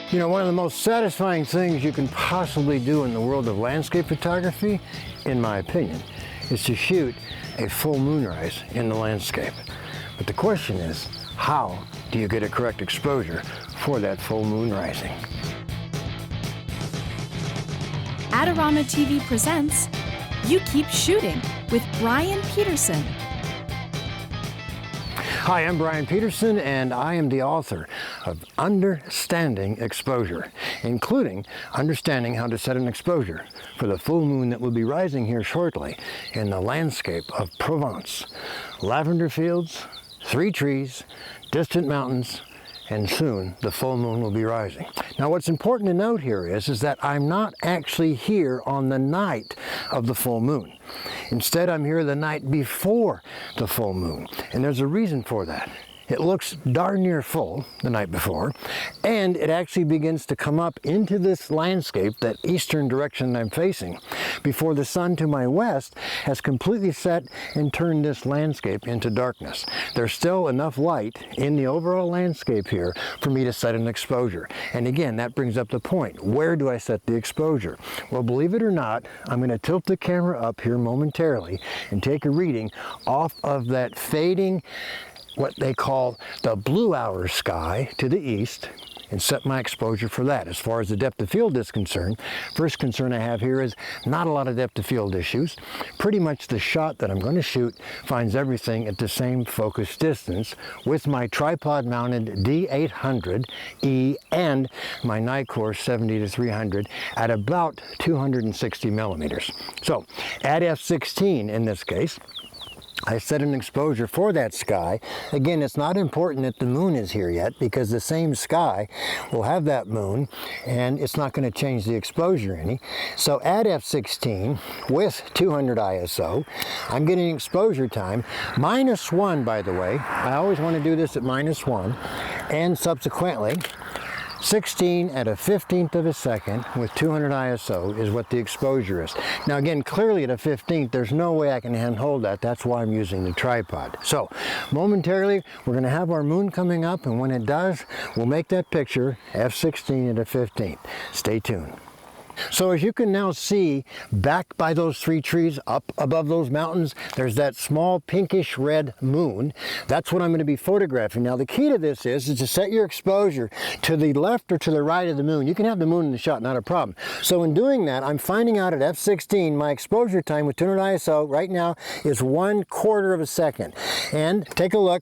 You know, one of the most satisfying things you can possibly do in the world of landscape photography, in my opinion, is to shoot a full moonrise in the landscape. But the question is, how do you get a correct exposure for that full moon rising? Adorama TV presents You Keep Shooting with Bryan Peterson. Hi, I'm Bryan Peterson, and I am the author of Understanding Exposure, including understanding how to set an exposure for the full moon that will be rising here shortly in the landscape of Provence. Lavender fields, 3 trees, distant mountains, and soon the full moon will be rising. Now what's important to note here is that I'm not actually here on the night of the full moon. Instead, I'm here the night before the full moon, and there's a reason for that. It looks darn near full the night before, and it actually begins to come up into this landscape, that eastern direction I'm facing, before the sun to my west has completely set and turned this landscape into darkness. There's still enough light in the overall landscape here for me to set an exposure. And again, that brings up the point. Where do I set the exposure? Well, believe it or not, I'm going to tilt the camera up here momentarily and take a reading off of that fading, what they call the blue hour sky to the east, and set my exposure for that. As far as the depth of field is concerned, first concern I have here is not a lot of depth of field issues. Pretty much the shot that I'm going to shoot finds everything at the same focus distance with my tripod mounted D800E and my Nikkor 70-300 at about 260 millimeters. So at f/16 in this case, I set an exposure for that sky. Again, it's not important that the moon is here yet, because the same sky will have that moon and it's not going to change the exposure any. So at f/16 with 200 ISO, I'm getting exposure time -1, by the way. I always want to do this at -1, and subsequently 16 at a 15th of a second with 200 ISO is what the exposure is. Now again, clearly at a 15th, there's no way I can handhold that. That's why I'm using the tripod. So momentarily, we're going to have our moon coming up, and when it does, we'll make that picture f/16 at a 15th. Stay tuned. So as you can now see, back by those 3 trees up above those mountains, there's that small pinkish red moon. That's what I'm going to be photographing. Now the key to this is to set your exposure to the left or to the right of the moon. You can have the moon in the shot, not a problem. So in doing that, I'm finding out at f/16 my exposure time with 200 ISO right now is 1/4 of a second. And take a look,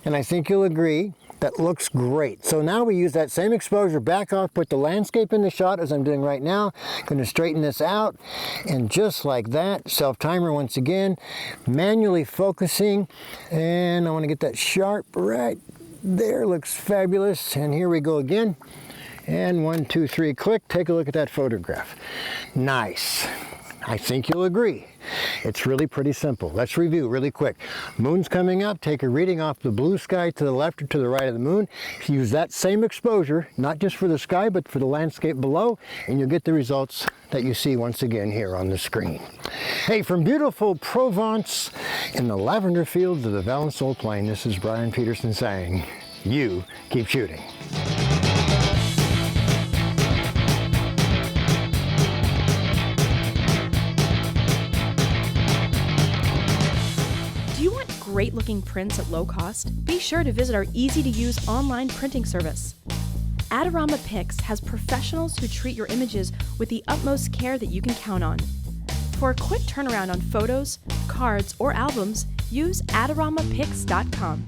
and I think you'll agree, that looks great. So now we use that same exposure back off, put the landscape in the shot as I'm doing right now. Going to straighten this out, and just like that, self-timer once again, manually focusing, and I want to get that sharp right there. Looks fabulous. And here we go again. And 1, 2, 3, click. Take a look at that photograph. Nice. I think you'll agree. It's really pretty simple. Let's review really quick. Moon's coming up. Take a reading off the blue sky to the left or to the right of the moon. Use that same exposure, not just for the sky, but for the landscape below, and you'll get the results that you see once again here on the screen. Hey, from beautiful Provence in the lavender fields of the Valençol Plain, this is Bryan Peterson saying, you keep shooting. Great looking prints at low cost? Be sure to visit our easy-to-use online printing service. Adorama Pix has professionals who treat your images with the utmost care that you can count on. For a quick turnaround on photos, cards, or albums, use AdoramaPix.com.